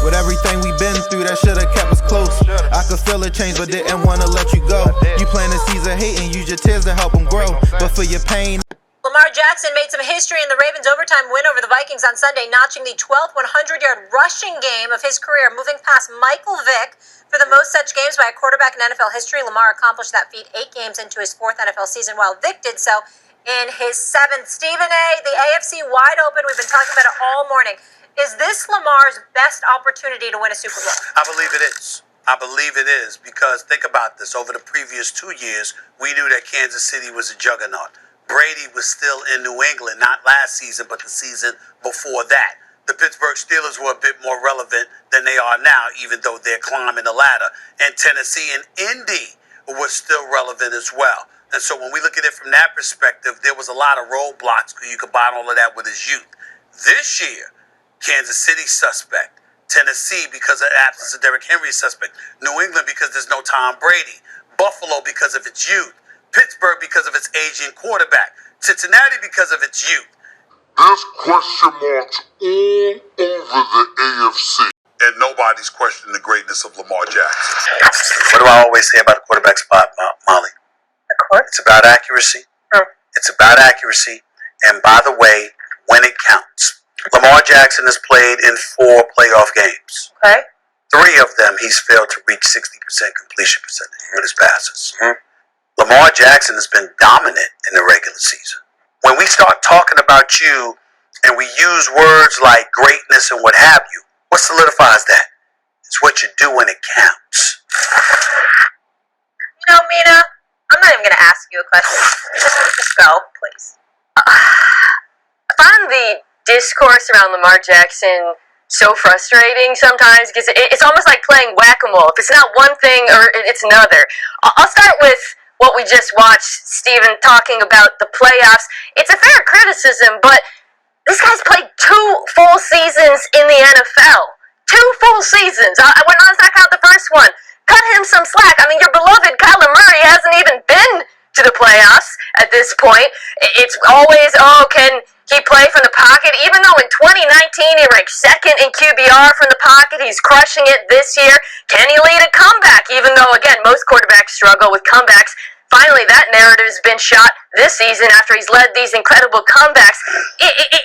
With everything we've been through, that should've kept us close. I could feel a change, but didn't wanna let you go. You plant a seeds of hate and use your tears to help them grow. But for your pain. Lamar Jackson made some history in the Ravens' overtime win over the Vikings on Sunday, notching the 12th 100-yard rushing game of his career, moving past Michael Vick for the most such games by a quarterback in NFL history. Lamar accomplished that feat 8 games into his 4th NFL season, while Vick did so in his 7th. Stephen A., the AFC wide open. We've been talking about it all morning. Is this Lamar's best opportunity to win a Super Bowl? I believe it is. I believe it is because think about this. Over the previous 2 years, we knew that Kansas City was a juggernaut. Brady was still in New England, not last season, but the season before that. The Pittsburgh Steelers were a bit more relevant than they are now, even though they're climbing the ladder. And Tennessee and Indy was still relevant as well. And so when we look at it from that perspective, there was a lot of roadblocks because you combine all of that with his youth. This year, Kansas City suspect. Tennessee because of the absence of Derrick Henry suspect. New England because there's no Tom Brady. Buffalo because of its youth. Pittsburgh because of its aging quarterback. Cincinnati because of its youth. There's question marks all over the AFC. And nobody's questioning the greatness of Lamar Jackson. What do I always say about a quarterback spot, Molly? It's about accuracy. It's about accuracy. And by the way, when it counts. Lamar Jackson has played in 4 playoff games. Okay. 3 of them, he's failed to reach 60% completion percentage with his passes. Lamar Jackson has been dominant in the regular season. When we start talking about you and we use words like greatness and what have you, what solidifies that? It's what you do when it counts. You know, Mina, I'm not even going to ask you a question. Just go, please. I find the discourse around Lamar Jackson so frustrating sometimes because it's almost like playing whack-a-mole. If it's not one thing or it's another. I'll start with what we just watched, Stephen, talking about the playoffs. It's a fair criticism, but this guy's played 2 full seasons in the NFL. 2 full seasons. When I was not count the first one. Cut him some slack. I mean, your beloved Kyler Murray hasn't even been to the playoffs at this point. It's always, can he play from the pocket? Even though in 2019 he ranked 2nd in QBR from the pocket, he's crushing it this year. Can he lead a comeback? Even though, again, most quarterbacks struggle with comebacks. Finally, that narrative has been shot this season after he's led these incredible comebacks.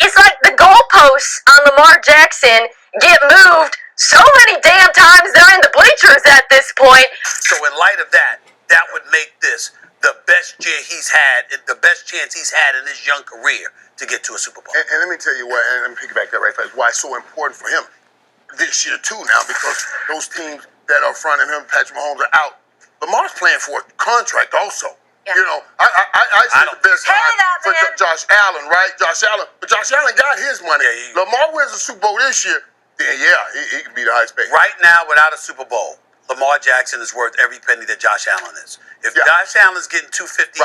It's like the goalposts on Lamar Jackson get moved so many damn times they're in the bleachers at this point. So in light of that, that would make this the best year he's had, the best chance he's had in his young career to get to a Super Bowl. And let me tell you what, and let me piggyback that right fast, why it's so important for him this year too now, because those teams that are in front of him, Patrick Mahomes, are out. Lamar's playing for a contract also. Yeah. You know, I see the best time for Josh Allen, right? But Josh Allen got his money. Yeah, Lamar wins the Super Bowl this year, then he can be the highest paid. Right now, without a Super Bowl, Lamar Jackson is worth every penny that Josh Allen is. If Josh Allen's getting $258,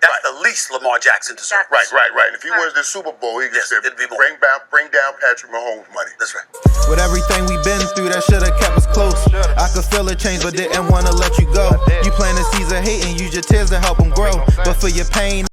that's the least Lamar Jackson deserves. Right. If he wins the Super Bowl, he can say, bring down Patrick Mahomes' money. That's right. With everything we've been through, that should've kept us close. I could feel a change, but didn't wanna let you go. You plant a seeds of hate and use your tears to help them grow. But for your pain.